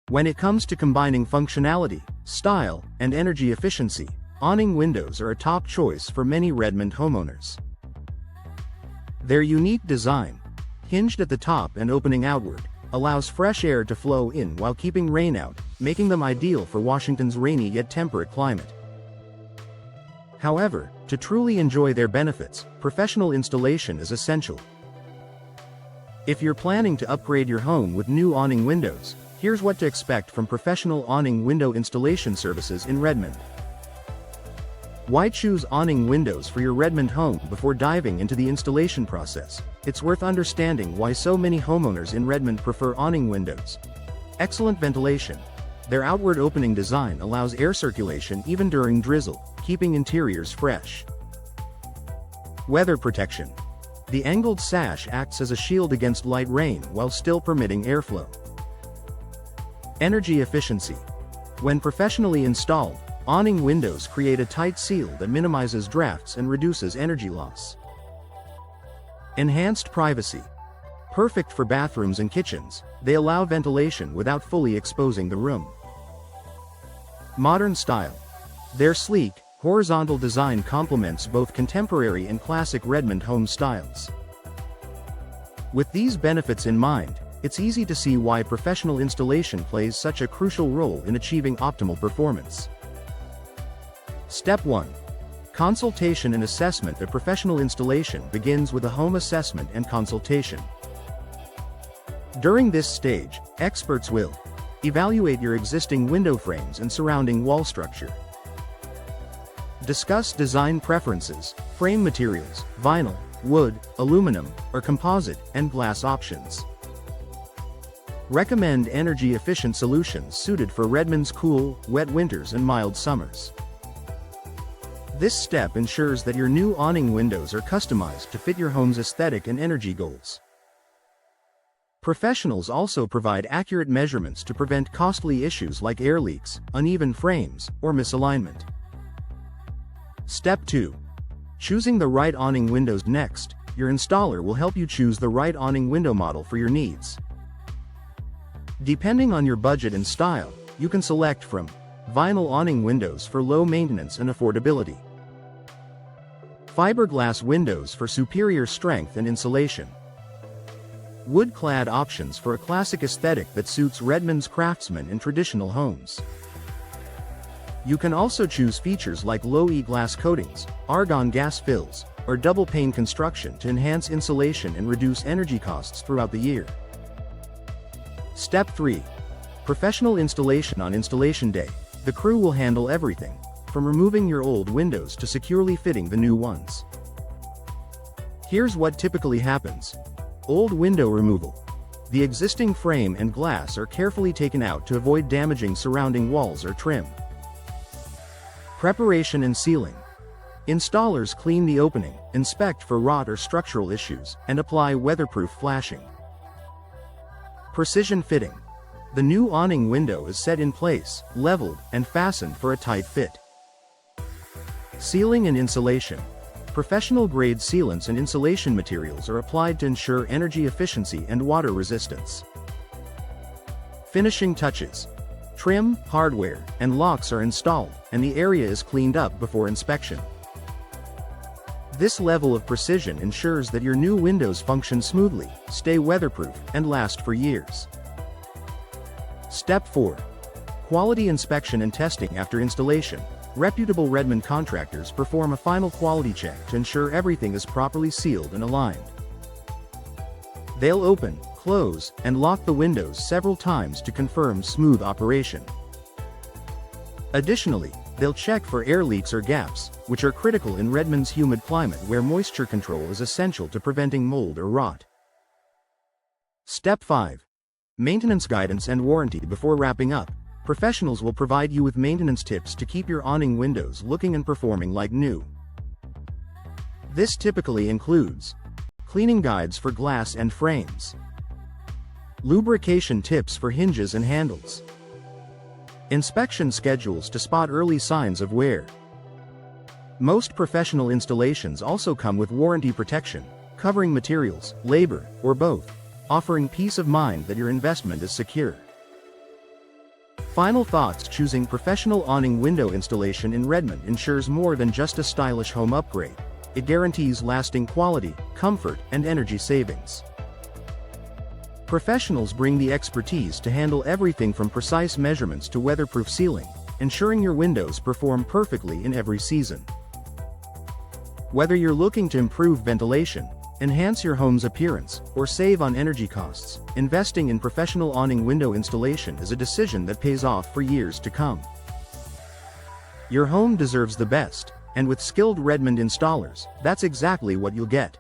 When it comes to combining functionality, style, and energy efficiency, awning windows are a top choice for many Redmond homeowners. Their unique design, hinged at the top and opening outward, allows fresh air to flow in while keeping rain out, making them ideal for Washington's rainy yet temperate climate. However, to truly enjoy their benefits, professional installation is essential. If you're planning to upgrade your home with new awning windows, here's what to expect from professional awning window installation services in Redmond. Why choose awning windows for your Redmond home? Before diving into the installation process, it's worth understanding why so many homeowners in Redmond prefer awning windows. Excellent ventilation. Their outward opening design allows air circulation even during drizzle, keeping interiors fresh. Weather protection. The angled sash acts as a shield against light rain while still permitting airflow. Energy efficiency. When professionally installed, awning windows create a tight seal that minimizes drafts and reduces energy loss. Enhanced privacy. Perfect for bathrooms and kitchens, they allow ventilation without fully exposing the room. Modern style. Their sleek, horizontal design complements both contemporary and classic Redmond home styles. With these benefits in mind, it's easy to see why professional installation plays such a crucial role in achieving optimal performance. Step 1. Consultation and assessment. A professional installation begins with a home assessment and consultation. During this stage, experts will evaluate your existing window frames and surrounding wall structure. Discuss design preferences, frame materials, vinyl, wood, aluminum, or composite, and glass options. Recommend energy-efficient solutions suited for Redmond's cool, wet winters and mild summers. This step ensures that your new awning windows are customized to fit your home's aesthetic and energy goals. Professionals also provide accurate measurements to prevent costly issues like air leaks, uneven frames, or misalignment. Step 2. Choosing the right awning windows. Next, your installer will help you choose the right awning window model for your needs. Depending on your budget and style, you can select from vinyl awning windows for low maintenance and affordability, fiberglass windows for superior strength and insulation, wood-clad options for a classic aesthetic that suits Redmond's craftsmen in traditional homes. You can also choose features like low-E glass coatings, argon gas fills, or double-pane construction to enhance insulation and reduce energy costs throughout the year. Step 3. Professional installation. On installation day, the crew will handle everything, from removing your old windows to securely fitting the new ones. Here's what typically happens. Old window removal. The existing frame and glass are carefully taken out to avoid damaging surrounding walls or trim. Preparation and sealing. Installers clean the opening, inspect for rot or structural issues, and apply weatherproof flashing. Precision fitting. The new awning window is set in place, leveled, and fastened for a tight fit. Sealing and insulation. Professional-grade sealants and insulation materials are applied to ensure energy efficiency and water resistance. Finishing touches. Trim, hardware, and locks are installed, and the area is cleaned up before inspection. This level of precision ensures that your new windows function smoothly, stay weatherproof, and last for years. Step 4. Quality inspection and testing. After installation, reputable Redmond contractors perform a final quality check to ensure everything is properly sealed and aligned. They'll open, close, and lock the windows several times to confirm smooth operation. Additionally, they'll check for air leaks or gaps, which are critical in Redmond's humid climate where moisture control is essential to preventing mold or rot. Step 5. Maintenance guidance and warranty. Before wrapping up, professionals will provide you with maintenance tips to keep your awning windows looking and performing like new. This typically includes cleaning guides for glass and frames, lubrication tips for hinges and handles, inspection schedules to spot early signs of wear. Most professional installations also come with warranty protection, covering materials, labor, or both, offering peace of mind that your investment is secure. Final thoughts: choosing professional awning window installation in Redmond ensures more than just a stylish home upgrade. It guarantees lasting quality, comfort, and energy savings. Professionals bring the expertise to handle everything from precise measurements to weatherproof sealing, ensuring your windows perform perfectly in every season. Whether you're looking to improve ventilation, enhance your home's appearance, or save on energy costs, investing in professional awning window installation is a decision that pays off for years to come. Your home deserves the best, and with skilled Redmond installers, that's exactly what you'll get.